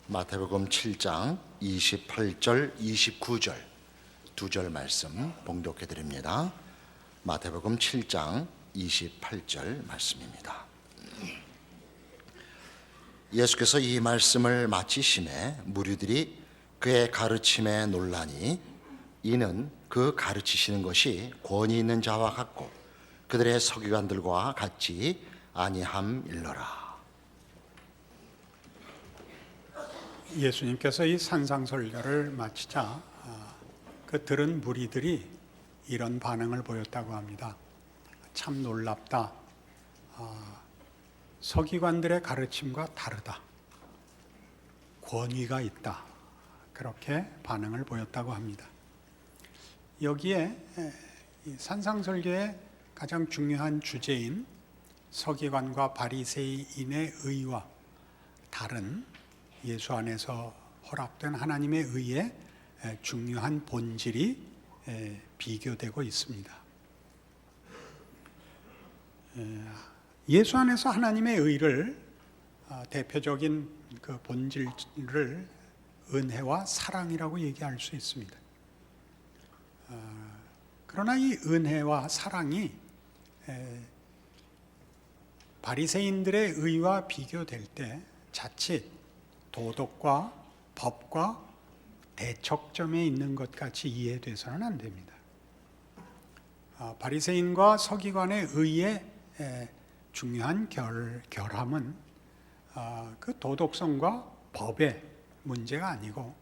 마태복음 7장 28절, 29절 두 절 말씀 봉독해 드립니다. 마태복음 7장 28절 말씀입니다. 예수께서 이 말씀을 마치심에 무리들이 그의 가르침에 놀라니 이는 그 가르치시는 것이 권위 있는 자와 같고 그들의 서기관들과 같지 아니함일러라. 예수님께서 이 산상설교를 마치자 그 들은 무리들이 이런 반응을 보였다고 합니다. 참 놀랍다. 서기관들의 가르침과 다르다. 권위가 있다. 그렇게 반응을 보였다고 합니다. 여기에 이 산상설교의 가장 중요한 주제인 서기관과 바리새인의 의와 다른 예수 안에서 허락된 하나님의 의의 중요한 본질이 비교되고 있습니다. 예수 안에서 하나님의 의를 대표적인 그 본질을 은혜와 사랑이라고 얘기할 수 있습니다. 그러나 이 은혜와 사랑이 바리새인들의 의와 비교될 때 자칫 도덕과 법과 대척점에 있는 것 같이 이해돼서는 안 됩니다. 바리새인과 서기관의 의의 중요한 결함은 그 도덕성과 법의 문제가 아니고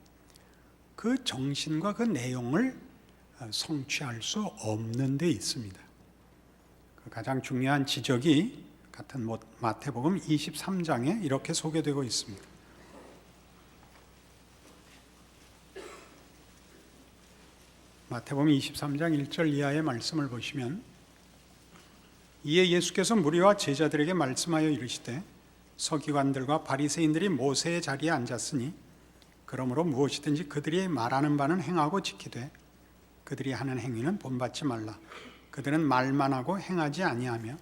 그 정신과 그 내용을 성취할 수 없는 데 있습니다. 가장 중요한 지적이 같은 마태복음 23장에 이렇게 소개되고 있습니다. 마태복음 23장 1절 이하의 말씀을 보시면 이에 예수께서 무리와 제자들에게 말씀하여 이르시되 서기관들과 바리새인들이 모세의 자리에 앉았으니 그러므로 무엇이든지 그들이 말하는 바는 행하고 지키되 그들이 하는 행위는 본받지 말라. 그들은 말만 하고 행하지 아니하며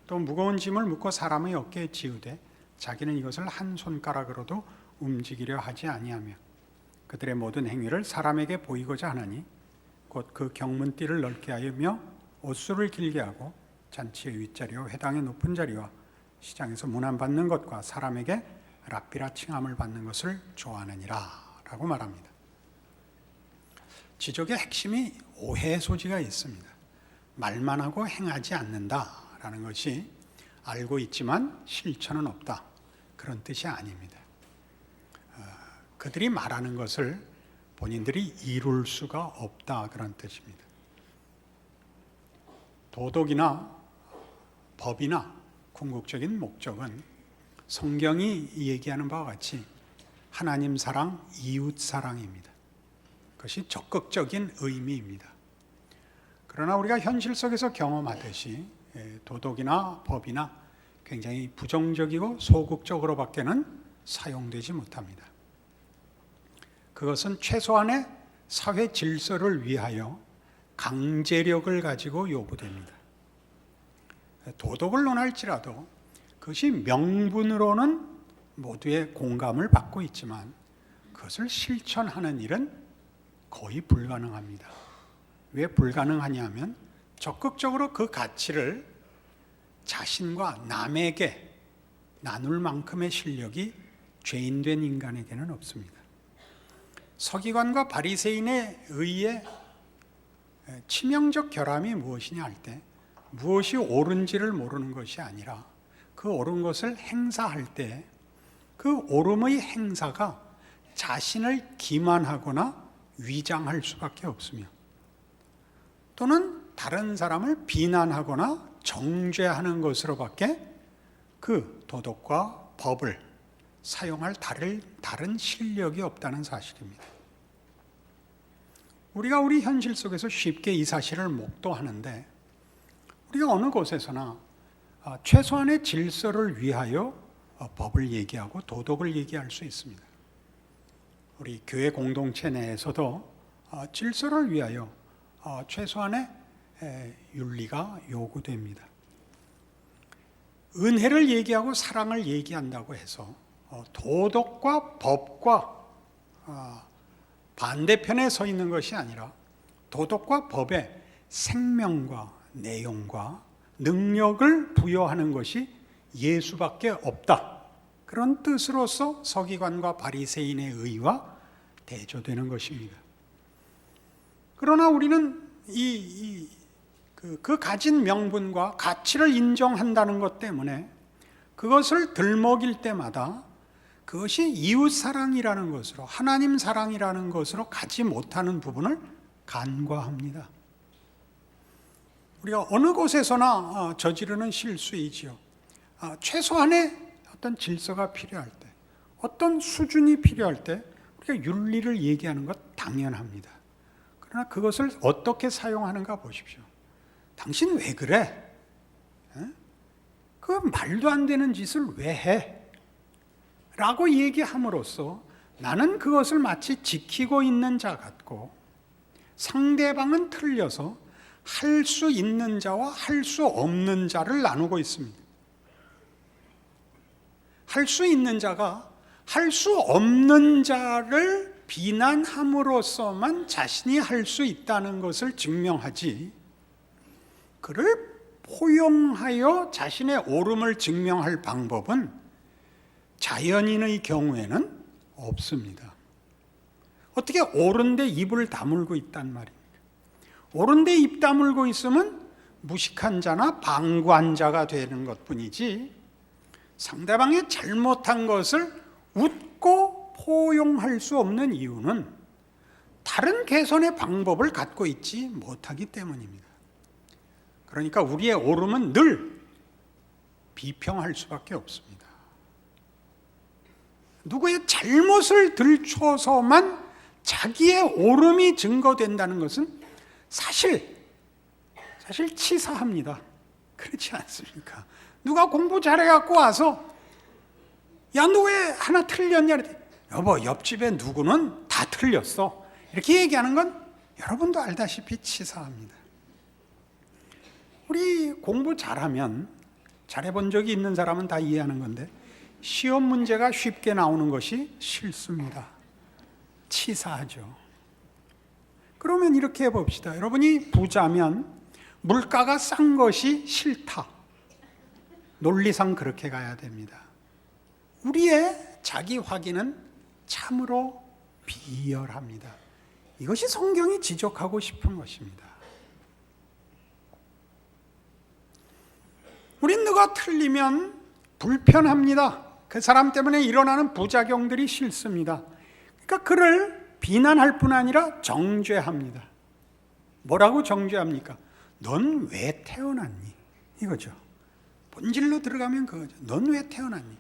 또 무거운 짐을 묶어 사람의 어깨에 지우되 자기는 이것을 한 손가락으로도 움직이려 하지 아니하며 그들의 모든 행위를 사람에게 보이고자 하나니 곧 그 경문띠를 넓게 하며 옷수를 길게 하고 잔치의 윗자리와 회당의 높은 자리와 시장에서 문안받는 것과 사람에게 랍비라 칭함을 받는 것을 좋아하느니라 라고 말합니다. 지적의 핵심이 오해의 소지가 있습니다. 말만 하고 행하지 않는다라는 것이 알고 있지만 실천은 없다, 그런 뜻이 아닙니다. 그들이 말하는 것을 본인들이 이룰 수가 없다, 그런 뜻입니다. 도덕이나 법이나 궁극적인 목적은 성경이 얘기하는 바와 같이 하나님 사랑, 이웃 사랑입니다. 그것이 적극적인 의미입니다. 그러나 우리가 현실 속에서 경험하듯이 도덕이나 법이나 굉장히 부정적이고 소극적으로밖에는 사용되지 못합니다. 그것은 최소한의 사회 질서를 위하여 강제력을 가지고 요구됩니다. 도덕을 논할지라도 그것이 명분으로는 모두의 공감을 받고 있지만 그것을 실천하는 일은 거의 불가능합니다. 왜 불가능하냐면 적극적으로 그 가치를 자신과 남에게 나눌 만큼의 실력이 죄인된 인간에게는 없습니다. 서기관과 바리새인의 의의 치명적 결함이 무엇이냐 할 때 무엇이 옳은지를 모르는 것이 아니라 그 옳은 것을 행사할 때 그 옳음의 행사가 자신을 기만하거나 위장할 수밖에 없으며 또는 다른 사람을 비난하거나 정죄하는 것으로밖에 그 도덕과 법을 사용할 다른 실력이 없다는 사실입니다. 우리가 우리 현실 속에서 쉽게 이 사실을 목도하는데 우리가 어느 곳에서나 최소한의 질서를 위하여 법을 얘기하고 도덕을 얘기할 수 있습니다. 우리 교회 공동체 내에서도 질서를 위하여 최소한의 윤리가 요구됩니다. 은혜를 얘기하고 사랑을 얘기한다고 해서 도덕과 법과 반대편에 서 있는 것이 아니라 도덕과 법의 생명과 내용과 능력을 부여하는 것이 예수밖에 없다. 그런 뜻으로서 서기관과 바리새인의 의와 대조되는 것입니다. 그러나 우리는 그 가진 명분과 가치를 인정한다는 것 때문에 그것을 들먹일 때마다 그것이 이웃 사랑이라는 것으로, 하나님 사랑이라는 것으로 가지 못하는 부분을 간과합니다. 우리가 어느 곳에서나 저지르는 실수이지요. 최소한의 어떤 질서가 필요할 때, 어떤 수준이 필요할 때 우리가 윤리를 얘기하는 것 당연합니다. 그러나 그것을 어떻게 사용하는가 보십시오. 당신 왜 그래? 그 말도 안 되는 짓을 왜 해? 라고 얘기함으로써 나는 그것을 마치 지키고 있는 자 같고 상대방은 틀려서 할 수 있는 자와 할 수 없는 자를 나누고 있습니다. 할 수 있는 자가 할 수 없는 자를 비난함으로써만 자신이 할 수 있다는 것을 증명하지, 그를 포용하여 자신의 옳음을 증명할 방법은 자연인의 경우에는 없습니다. 어떻게 옳은데 입을 다물고 있단 말입니까? 옳은데 입 다물고 있으면 무식한 자나 방구한 자가 되는 것뿐이지, 상대방의 잘못한 것을 웃고 포용할 수 없는 이유는 다른 개선의 방법을 갖고 있지 못하기 때문입니다. 그러니까 우리의 옳음은 늘 비평할 수밖에 없습니다. 누구의 잘못을 들춰서만 자기의 옳음이 증거된다는 것은 사실 치사합니다. 그렇지 않습니까? 누가 공부 잘해갖고 와서 야, 너 왜 하나 틀렸냐? 여보, 옆집에 누구는 다 틀렸어. 이렇게 얘기하는 건 여러분도 알다시피 치사합니다. 우리 공부 잘하면, 잘해본 적이 있는 사람은 다 이해하는 건데, 시험 문제가 쉽게 나오는 것이 싫습니다. 치사하죠. 그러면 이렇게 해봅시다. 여러분이 부자면 물가가 싼 것이 싫다. 논리상 그렇게 가야 됩니다. 우리의 자기 확인은 참으로 비열합니다. 이것이 성경이 지적하고 싶은 것입니다. 우린 누가 틀리면 불편합니다. 그 사람 때문에 일어나는 부작용들이 싫습니다. 그러니까 그를 비난할 뿐 아니라 정죄합니다. 뭐라고 정죄합니까? 넌 왜 태어났니? 이거죠. 본질로 들어가면 그거죠. 넌 왜 태어났니?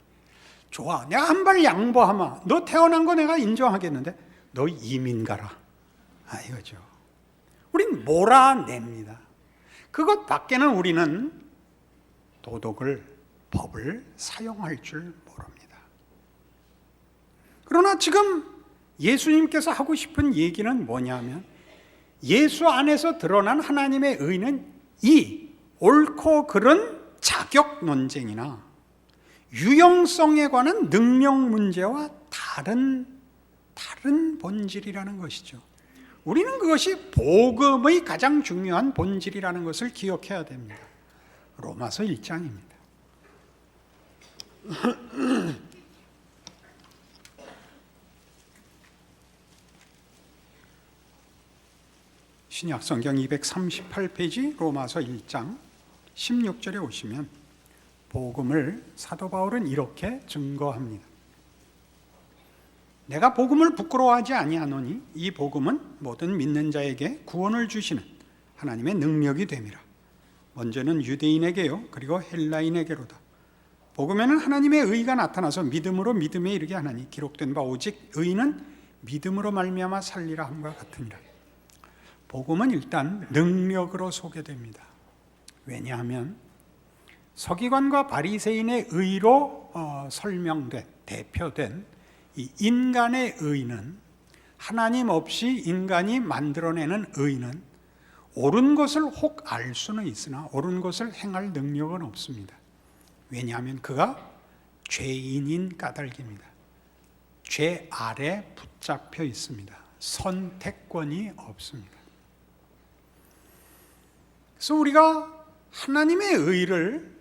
좋아, 내가 한 발 양보하마. 너 태어난 거 내가 인정하겠는데 너 이민 가라. 이거죠. 우린 몰아냅니다. 그것 밖에는 우리는 도덕을, 법을 사용할 줄 모릅니다. 그러나 지금 예수님께서 하고 싶은 얘기는 뭐냐면, 예수 안에서 드러난 하나님의 의는 이 옳고 그른 자격 논쟁이나 유용성에 관한 능력 문제와 다른 본질이라는 것이죠. 우리는 그것이 복음의 가장 중요한 본질이라는 것을 기억해야 됩니다. 로마서 1장입니다. 신약성경 238페이지 로마서 1장 16절에 오시면 복음을 사도 바울은 이렇게 증거합니다. 내가 복음을 부끄러워하지 아니하노니 이 복음은 모든 믿는 자에게 구원을 주시는 하나님의 능력이 됨이라. 먼저는 유대인에게요, 그리고 헬라인에게로다. 복음에는 하나님의 의가 나타나서 믿음으로 믿음에 이르게 하나니 기록된 바 오직 의는 믿음으로 말미암아 살리라 함과 같으니라. 복음은 일단 능력으로 소개됩니다. 왜냐하면 서기관과 바리새인의 의로 설명된, 대표된 이 인간의 의는, 하나님 없이 인간이 만들어내는 의는 옳은 것을 혹 알 수는 있으나 옳은 것을 행할 능력은 없습니다. 왜냐하면 그가 죄인인 까닭입니다. 죄 아래 붙잡혀 있습니다. 선택권이 없습니다. 그래서 우리가 하나님의 의를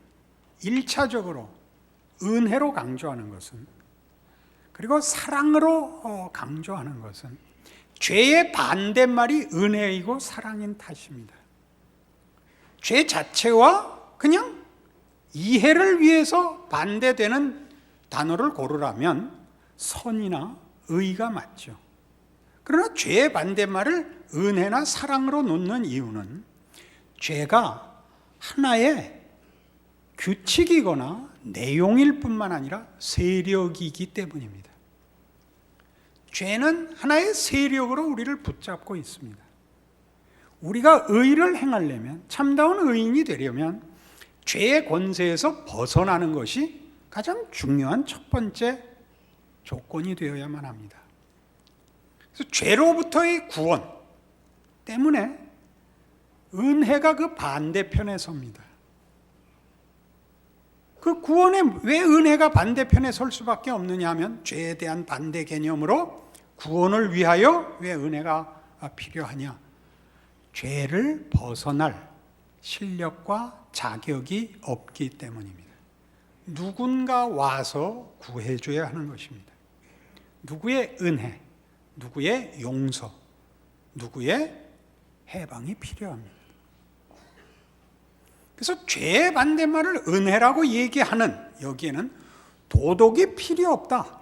1차적으로 은혜로 강조하는 것은, 그리고 사랑으로 강조하는 것은 죄의 반대말이 은혜이고 사랑인 탓입니다. 죄 자체와 그냥 이해를 위해서 반대되는 단어를 고르라면 선이나 의가 맞죠. 그러나 죄의 반대말을 은혜나 사랑으로 놓는 이유는 죄가 하나의 규칙이거나 내용일 뿐만 아니라 세력이기 때문입니다. 죄는 하나의 세력으로 우리를 붙잡고 있습니다. 우리가 의를 행하려면, 참다운 의인이 되려면 죄의 권세에서 벗어나는 것이 가장 중요한 첫 번째 조건이 되어야만 합니다. 그래서 죄로부터의 구원 때문에 은혜가 그 반대편에 섭니다. 그 구원에 왜 은혜가 반대편에 설 수밖에 없느냐 하면, 죄에 대한 반대 개념으로 구원을 위하여 왜 은혜가 필요하냐? 죄를 벗어날 실력과 자격이 없기 때문입니다. 누군가 와서 구해줘야 하는 것입니다. 누구의 은혜, 누구의 용서, 누구의 해방이 필요합니다. 그래서 죄의 반대말을 은혜라고 얘기하는 여기에는 도덕이 필요 없다,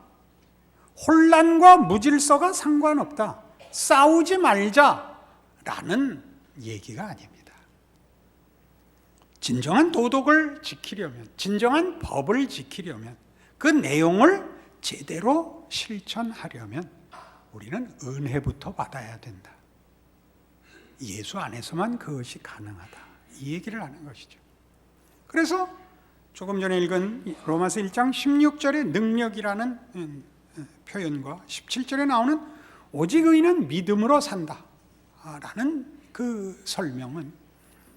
혼란과 무질서가 상관없다, 싸우지 말자라는 얘기가 아닙니다. 진정한 도덕을 지키려면, 진정한 법을 지키려면, 그 내용을 제대로 실천하려면 우리는 은혜부터 받아야 된다. 예수 안에서만 그것이 가능하다, 이 얘기를 하는 것이죠. 그래서 조금 전에 읽은 로마서 1장 16절의 능력이라는 표현과 17절에 나오는 오직 의인은 믿음으로 산다 라는 그 설명은,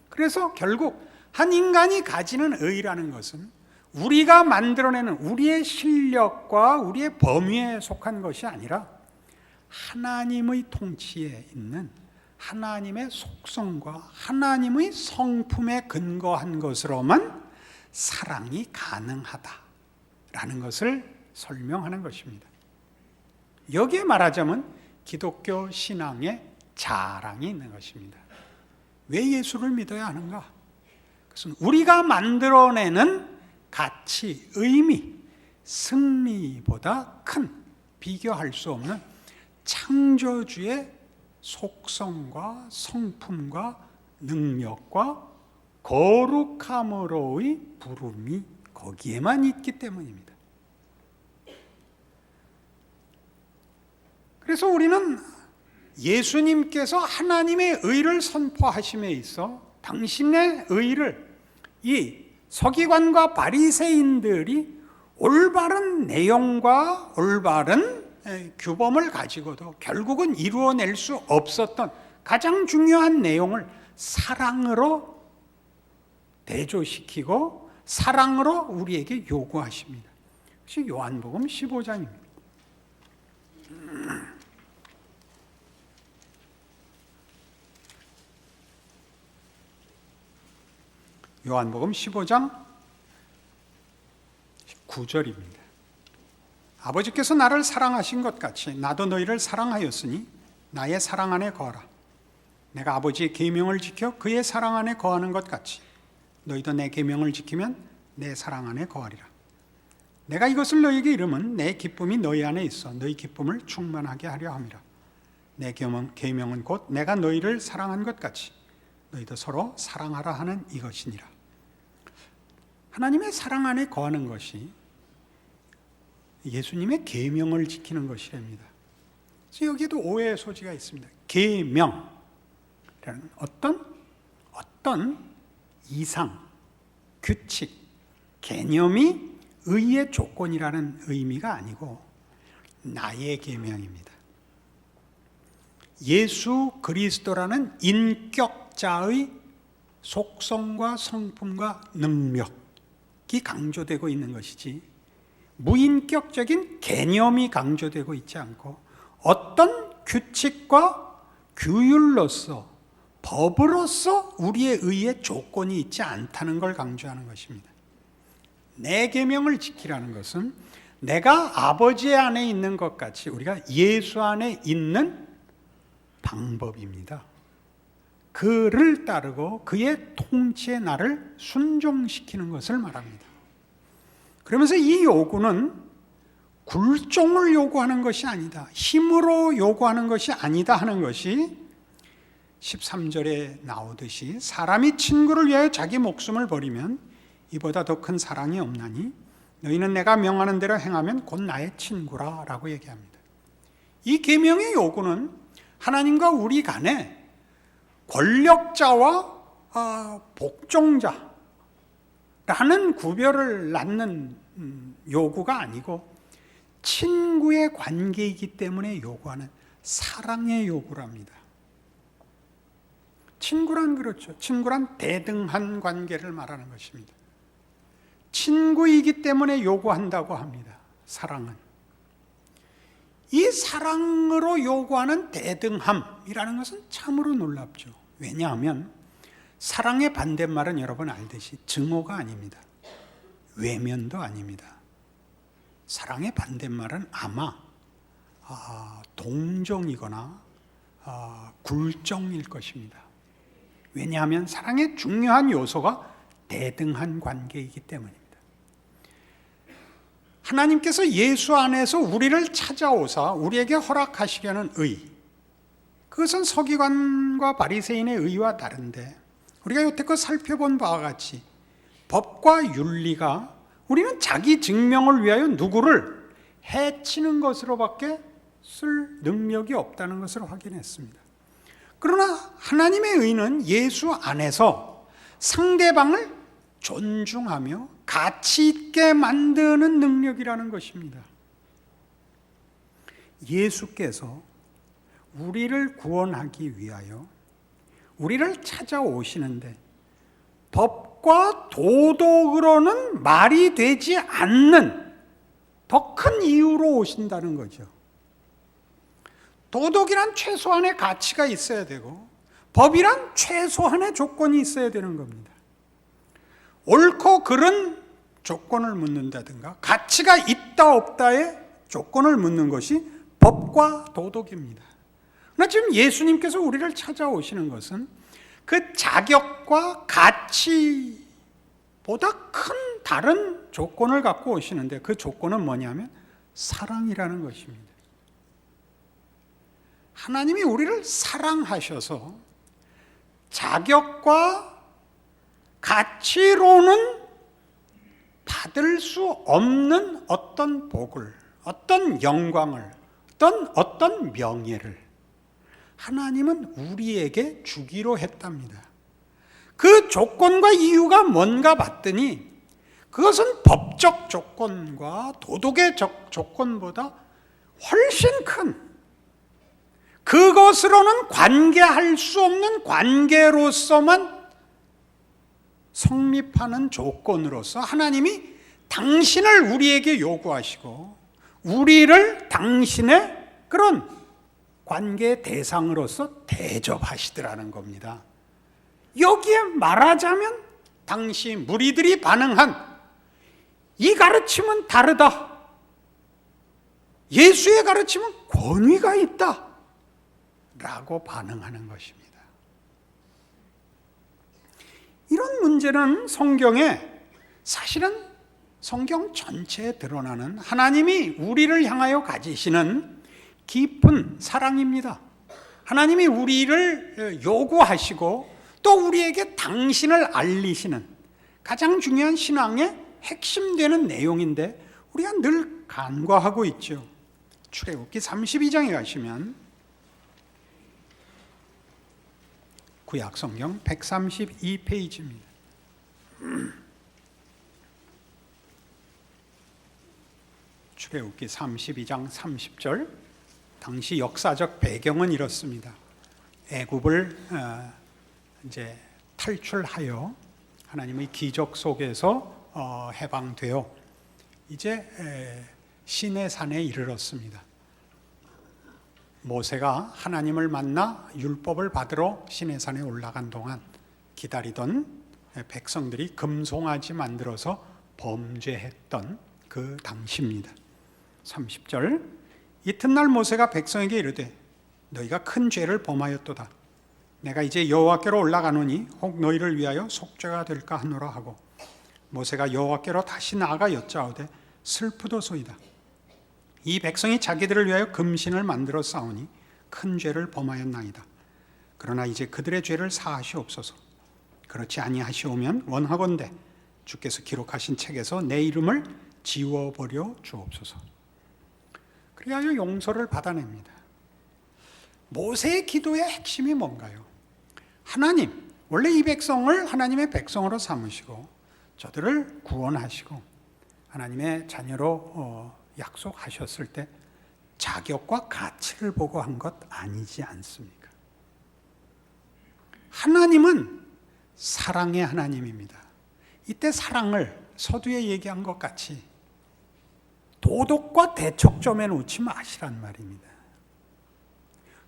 그래서 결국 한 인간이 가지는 의라는 것은 우리가 만들어내는 우리의 실력과 우리의 범위에 속한 것이 아니라 하나님의 통치에 있는 하나님의 속성과 하나님의 성품에 근거한 것으로만 사랑이 가능하다라는 것을 설명하는 것입니다. 여기에 말하자면 기독교 신앙의 자랑이 있는 것입니다. 왜 예수를 믿어야 하는가? 그것은 우리가 만들어내는 가치, 의미, 승리보다 큰, 비교할 수 없는 창조주의 속성과 성품과 능력과 거룩함으로의 부름이 거기에만 있기 때문입니다. 그래서 우리는 예수님께서 하나님의 의를 선포하심에 있어 당신의 의를 이 서기관과 바리새인들이 올바른 내용과 올바른 규범을 가지고도 결국은 이루어낼 수 없었던 가장 중요한 내용을 사랑으로 대조시키고 사랑으로 우리에게 요구하십니다. 그것이 요한복음 15장입니다. 요한복음 15장 9절입니다. 아버지께서 나를 사랑하신 것 같이 나도 너희를 사랑하였으니 나의 사랑 안에 거하라. 내가 아버지의 계명을 지켜 그의 사랑 안에 거하는 것 같이 너희도 내 계명을 지키면 내 사랑 안에 거하리라. 내가 이것을 너희에게 이름은 내 기쁨이 너희 안에 있어 너희 기쁨을 충만하게 하려 함이라. 내 계명은 곧 내가 너희를 사랑한 것 같이 너희도 서로 사랑하라 하는 이것이니라. 하나님의 사랑 안에 거하는 것이 예수님의 계명을 지키는 것이랍니다. 그래서 여기에도 오해의 소지가 있습니다. 계명이라는 어떤 이상, 규칙, 개념이 의의 조건이라는 의미가 아니고 나의 계명입니다. 예수 그리스도라는 인격자의 속성과 성품과 능력이 강조되고 있는 것이지 무인격적인 개념이 강조되고 있지 않고 어떤 규칙과 규율로서 법으로서 우리의 의의 조건이 있지 않다는 걸 강조하는 것입니다. 내 계명을 지키라는 것은 내가 아버지 안에 있는 것 같이 우리가 예수 안에 있는 방법입니다. 그를 따르고 그의 통치에 나를 순종시키는 것을 말합니다. 그러면서 이 요구는 굴종을 요구하는 것이 아니다, 힘으로 요구하는 것이 아니다 하는 것이 13절에 나오듯이 사람이 친구를 위하여 자기 목숨을 버리면 이보다 더 큰 사랑이 없나니 너희는 내가 명하는 대로 행하면 곧 나의 친구라 라고 얘기합니다. 이 계명의 요구는 하나님과 우리 간에 권력자와 복종자라는 구별을 낳는 요구가 아니고 친구의 관계이기 때문에 요구하는 사랑의 요구랍니다. 친구란 그렇죠. 친구란 대등한 관계를 말하는 것입니다. 친구이기 때문에 요구한다고 합니다. 사랑은. 이 사랑으로 요구하는 대등함이라는 것은 참으로 놀랍죠. 왜냐하면 사랑의 반대말은 여러분 알듯이 증오가 아닙니다. 외면도 아닙니다. 사랑의 반대말은 아마 동정이거나 굴종일 것입니다. 왜냐하면 사랑의 중요한 요소가 대등한 관계이기 때문입니다. 하나님께서 예수 안에서 우리를 찾아오사 우리에게 허락하시려는 의, 그것은 서기관과 바리새인의 의와 다른데 우리가 여태껏 살펴본 바와 같이 법과 윤리가 우리는 자기 증명을 위하여 누구를 해치는 것으로밖에 쓸 능력이 없다는 것을 확인했습니다. 그러나 하나님의 의는 예수 안에서 상대방을 존중하며 가치 있게 만드는 능력이라는 것입니다. 예수께서 우리를 구원하기 위하여 우리를 찾아오시는데 법과 도덕으로는 말이 되지 않는 더 큰 이유로 오신다는 거죠. 도덕이란 최소한의 가치가 있어야 되고 법이란 최소한의 조건이 있어야 되는 겁니다. 옳고 그른 조건을 묻는다든가 가치가 있다 없다의 조건을 묻는 것이 법과 도덕입니다. 그러나 지금 예수님께서 우리를 찾아오시는 것은 그 자격과 가치보다 큰 다른 조건을 갖고 오시는데 그 조건은 뭐냐면 사랑이라는 것입니다. 하나님이 우리를 사랑하셔서 자격과 가치로는 받을 수 없는 어떤 복을, 어떤 영광을, 어떤 명예를 하나님은 우리에게 주기로 했답니다. 그 조건과 이유가 뭔가 봤더니 그것은 법적 조건과 도덕의 조건보다 훨씬 큰, 그것으로는 관계할 수 없는 관계로서만 성립하는 조건으로서 하나님이 당신을 우리에게 요구하시고 우리를 당신의 그런 관계의 대상으로서 대접하시더라는 겁니다. 여기에 말하자면 당시 무리들이 반응한 이 가르침은 다르다, 예수의 가르침은 권위가 있다 라고 반응하는 것입니다. 이런 문제는 성경에 사실은 성경 전체에 드러나는 하나님이 우리를 향하여 가지시는 깊은 사랑입니다. 하나님이 우리를 요구하시고 또 우리에게 당신을 알리시는 가장 중요한 신앙의 핵심되는 내용인데 우리가 늘 간과하고 있죠. 출애굽기 32장에 가시면 구약 성경 132페이지입니다. 출애굽기 32장 30절. 당시 역사적 배경은 이렇습니다. 애굽을 이제 탈출하여 하나님의 기적 속에서 해방되어 이제 시내산에 이르렀습니다. 모세가 하나님을 만나 율법을 받으러 시내산에 올라간 동안 기다리던 백성들이 금송아지 만들어서 범죄했던 그 당시입니다. 30절, 이튿날 모세가 백성에게 이르되 너희가 큰 죄를 범하였도다. 내가 이제 여호와께로 올라가노니 혹 너희를 위하여 속죄가 될까 하노라 하고, 모세가 여호와께로 다시 나아가 여짜오되 슬프도소이다. 이 백성이 자기들을 위하여 금신을 만들어 싸우니 큰 죄를 범하였나이다. 그러나 이제 그들의 죄를 사하시옵소서. 그렇지 아니하시오면 원하건대 주께서 기록하신 책에서 내 이름을 지워버려 주옵소서. 그리하여 용서를 받아냅니다. 모세의 기도의 핵심이 뭔가요? 하나님, 원래 이 백성을 하나님의 백성으로 삼으시고 저들을 구원하시고 하나님의 자녀로 약속하셨을 때 자격과 가치를 보고 한 것 아니지 않습니까? 하나님은 사랑의 하나님입니다. 이때 사랑을 서두에 얘기한 것 같이 도덕과 대척점에 놓지 마시란 말입니다.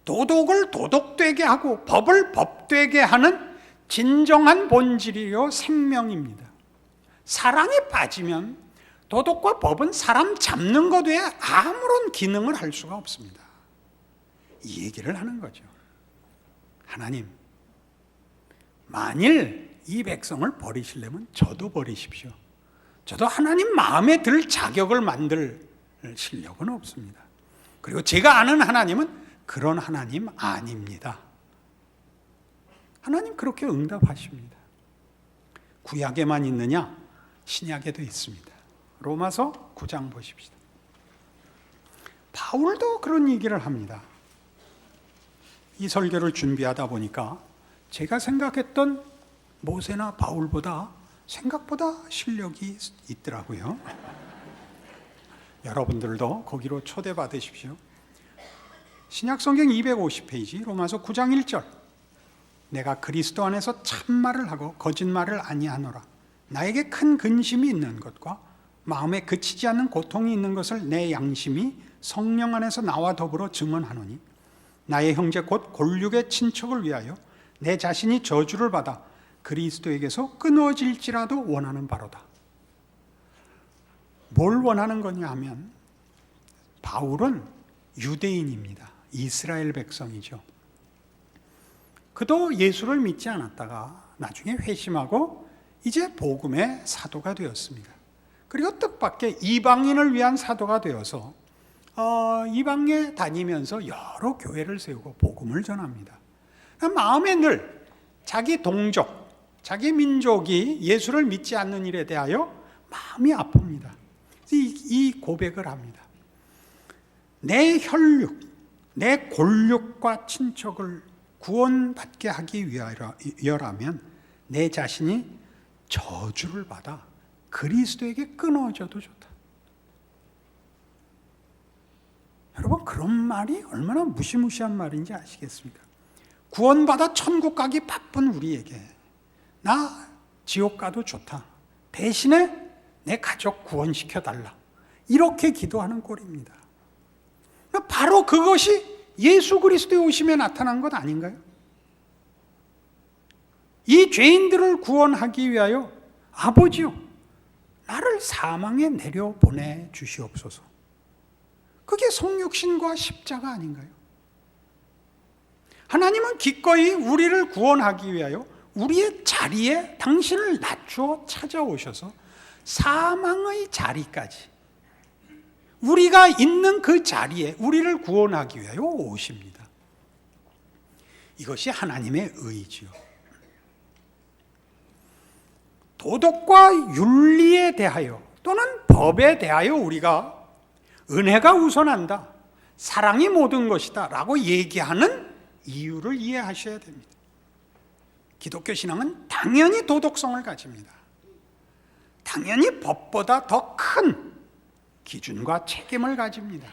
도덕을 도덕되게 하고 법을 법되게 하는 진정한 본질이요 생명입니다. 사랑에 빠지면 도덕과 법은 사람 잡는 것 외에 아무런 기능을 할 수가 없습니다. 이 얘기를 하는 거죠. 하나님, 만일 이 백성을 버리시려면 저도 버리십시오. 저도 하나님 마음에 들 자격을 만들 실력은 없습니다. 그리고 제가 아는 하나님은 그런 하나님 아닙니다. 하나님 그렇게 응답하십니다. 구약에만 있느냐? 신약에도 있습니다. 로마서 9장 보십시다. 바울도 그런 얘기를 합니다. 이 설교를 준비하다 보니까 제가 생각했던 모세나 바울보다 생각보다 실력이 있더라고요. 여러분들도 거기로 초대받으십시오. 신약성경 250페이지 로마서 9장 1절, 내가 그리스도 안에서 참말을 하고 거짓말을 아니하노라. 나에게 큰 근심이 있는 것과 마음에 그치지 않는 고통이 있는 것을 내 양심이 성령 안에서 나와 더불어 증언하노니 나의 형제 곧 골육의 친척을 위하여 내 자신이 저주를 받아 그리스도에게서 끊어질지라도 원하는 바로다. 뭘 원하는 거냐 하면 바울은 유대인입니다. 이스라엘 백성이죠. 그도 예수를 믿지 않았다가 나중에 회심하고 이제 복음의 사도가 되었습니다. 그리고 뜻밖의 이방인을 위한 사도가 되어서 이방에 다니면서 여러 교회를 세우고 복음을 전합니다. 마음에 늘 자기 동족, 자기 민족이 예수를 믿지 않는 일에 대하여 마음이 아픕니다. 이 고백을 합니다. 내 혈육, 내 골육과 친척을 구원받게 하기 위하여라면 내 자신이 저주를 받아 그리스도에게 끊어져도 좋다. 여러분, 그런 말이 얼마나 무시무시한 말인지 아시겠습니까? 구원받아 천국 가기 바쁜 우리에게 나 지옥 가도 좋다. 대신에 내 가족 구원시켜달라. 이렇게 기도하는 꼴입니다. 바로 그것이 예수 그리스도의 오심에 나타난 것 아닌가요? 이 죄인들을 구원하기 위하여 아버지요, 나를 사망에 내려보내 주시옵소서. 그게 성육신과 십자가 아닌가요? 하나님은 기꺼이 우리를 구원하기 위하여 우리의 자리에 당신을 낮추어 찾아오셔서 사망의 자리까지, 우리가 있는 그 자리에 우리를 구원하기 위하여 오십니다. 이것이 하나님의 의지요. 도덕과 윤리에 대하여 또는 법에 대하여 우리가 은혜가 우선한다, 사랑이 모든 것이다 라고 얘기하는 이유를 이해하셔야 됩니다. 기독교 신앙은 당연히 도덕성을 가집니다. 당연히 법보다 더 큰 기준과 책임을 가집니다.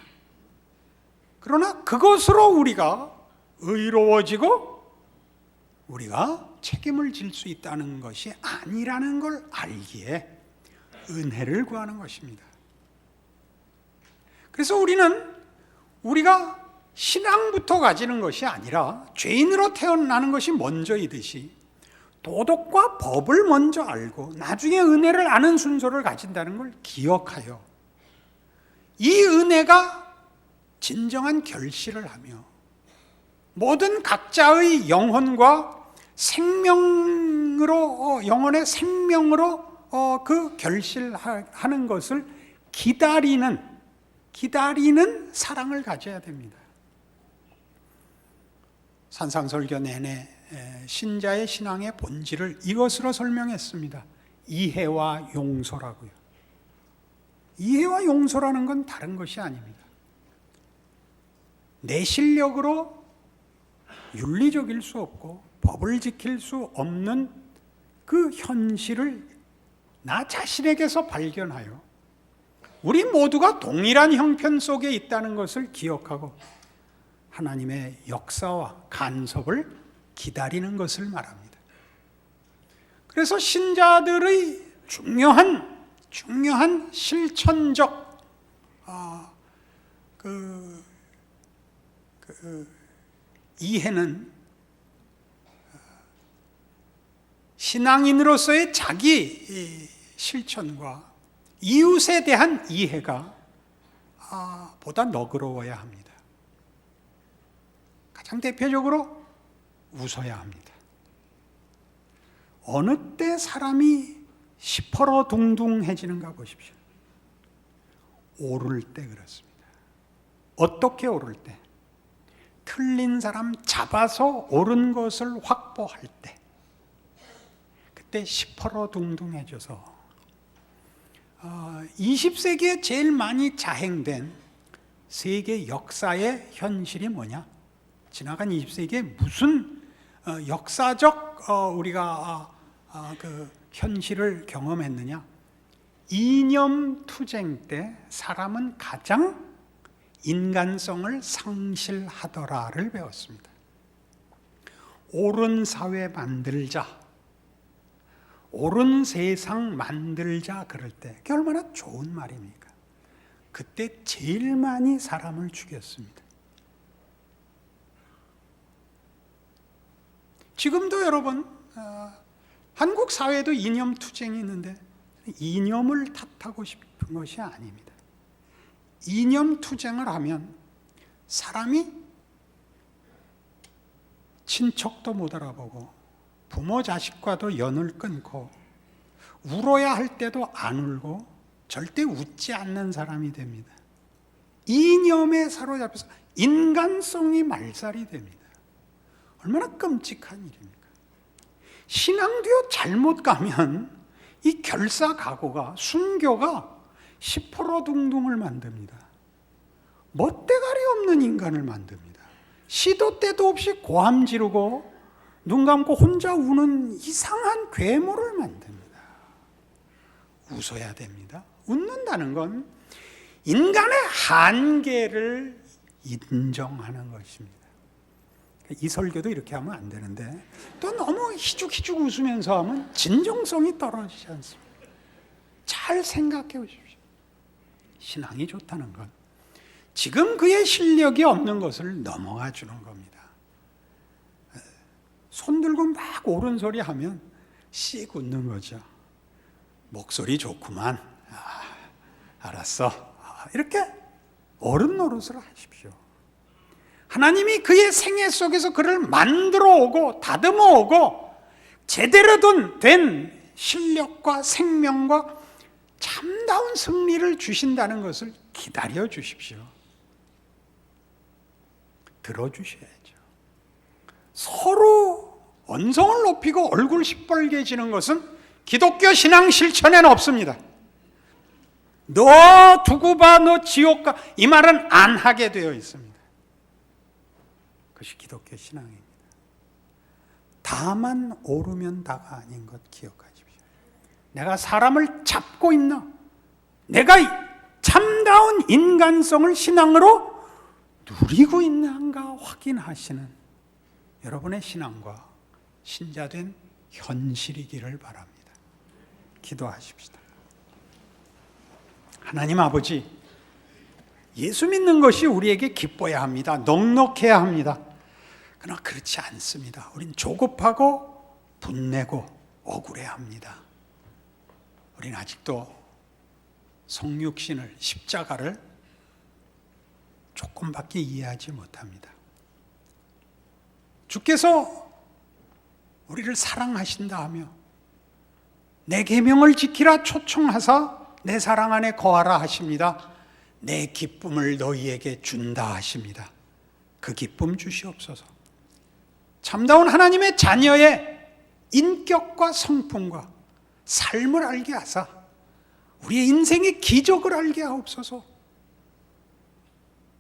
그러나 그것으로 우리가 의로워지고 우리가 책임을 질 수 있다는 것이 아니라는 걸 알기에 은혜를 구하는 것입니다. 그래서 우리가 신앙부터 가지는 것이 아니라 죄인으로 태어나는 것이 먼저이듯이 도덕과 법을 먼저 알고 나중에 은혜를 아는 순서를 가진다는 걸 기억하여 이 은혜가 진정한 결실을 하며 모든 각자의 영혼과 생명으로 영혼의 생명으로 그 결실하는 것을 기다리는 사랑을 가져야 됩니다. 산상설교 내내 신자의 신앙의 본질을 이것으로 설명했습니다. 이해와 용서라고요. 이해와 용서라는 건 다른 것이 아닙니다. 내 실력으로 윤리적일 수 없고 법을 지킬 수 없는 그 현실을 나 자신에게서 발견하여 우리 모두가 동일한 형편 속에 있다는 것을 기억하고 하나님의 역사와 간섭을 기다리는 것을 말합니다. 그래서 신자들의 중요한 실천적 이해는 신앙인으로서의 자기 실천과 이웃에 대한 이해가 보다 너그러워야 합니다. 가장 대표적으로 웃어야 합니다. 어느 때 사람이 시퍼러둥둥해지는가 보십시오. 오를 때 그렇습니다. 어떻게 오를 때? 틀린 사람 잡아서 옳은 것을 확보할 때, 그때 시퍼러둥둥해져서 20세기에 제일 많이 자행된 세계 역사의 현실이 뭐냐? 지나간 20세기에 무슨 역사적 우리가 그 현실을 경험했느냐? 이념투쟁 때 사람은 가장 인간성을 상실하더라를 배웠습니다. 옳은 사회 만들자, 옳은 세상 만들자 그럴 때 그게 얼마나 좋은 말입니까? 그때 제일 많이 사람을 죽였습니다. 지금도 여러분 한국 사회에도 이념 투쟁이 있는데 이념을 탓하고 싶은 것이 아닙니다. 이념 투쟁을 하면 사람이 친척도 못 알아보고 부모 자식과도 연을 끊고 울어야 할 때도 안 울고 절대 웃지 않는 사람이 됩니다. 이념에 사로잡혀서 인간성이 말살이 됩니다. 얼마나 끔찍한 일입니까? 신앙도요, 잘못 가면 이 결사각오가, 순교가 시퍼러둥둥을 만듭니다. 멋대가리 없는 인간을 만듭니다. 시도 때도 없이 고함 지르고 눈 감고 혼자 우는 이상한 괴물을 만듭니다. 웃어야 됩니다. 웃는다는 건 인간의 한계를 인정하는 것입니다. 이 설교도 이렇게 하면 안 되는데 또 너무 희죽희죽 웃으면서 하면 진정성이 떨어지지 않습니다. 잘 생각해 보십시오. 신앙이 좋다는 건 지금 그의 실력이 없는 것을 넘어가 주는 겁니다. 손 들고 막 옳은 소리 하면 씩 웃는 거죠. 목소리 좋구만. 알았어. 이렇게 옳은 노릇을 하십시오. 하나님이 그의 생애 속에서 그를 만들어 오고 다듬어 오고 제대로 된 실력과 생명과 참다운 승리를 주신다는 것을 기다려 주십시오. 들어주셔야죠. 서로 언성을 높이고 얼굴 시뻘개지는 것은 기독교 신앙 실천에는 없습니다. 너 두고 봐, 너 지옥 가, 이 말은 안 하게 되어 있습니다. 그것이 기독교 신앙입니다. 다만 오르면 다가 아닌 것 기억하십시오. 내가 사람을 잡고 있나? 내가 참다운 인간성을 신앙으로 누리고 있는가 확인하시는 여러분의 신앙과 신자된 현실이기를 바랍니다. 기도하십시다. 하나님 아버지, 예수 믿는 것이 우리에게 기뻐야 합니다. 넉넉해야 합니다. 그러나 그렇지 않습니다. 우린 조급하고 분내고 억울해야 합니다. 우린 아직도 성육신을, 십자가를 조금밖에 이해하지 못합니다. 주께서 우리를 사랑하신다 하며 내 계명을 지키라 초청하사 내 사랑 안에 거하라 하십니다. 내 기쁨을 너희에게 준다 하십니다. 그 기쁨 주시옵소서. 참다운 하나님의 자녀의 인격과 성품과 삶을 알게 하사 우리의 인생의 기적을 알게 하옵소서.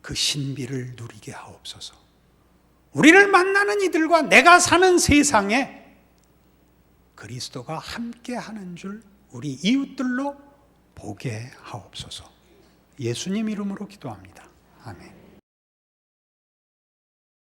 그 신비를 누리게 하옵소서. 우리를 만나는 이들과 내가 사는 세상에 그리스도가 함께하는 줄 우리 이웃들로 보게 하옵소서. 예수님 이름으로 기도합니다. 아멘.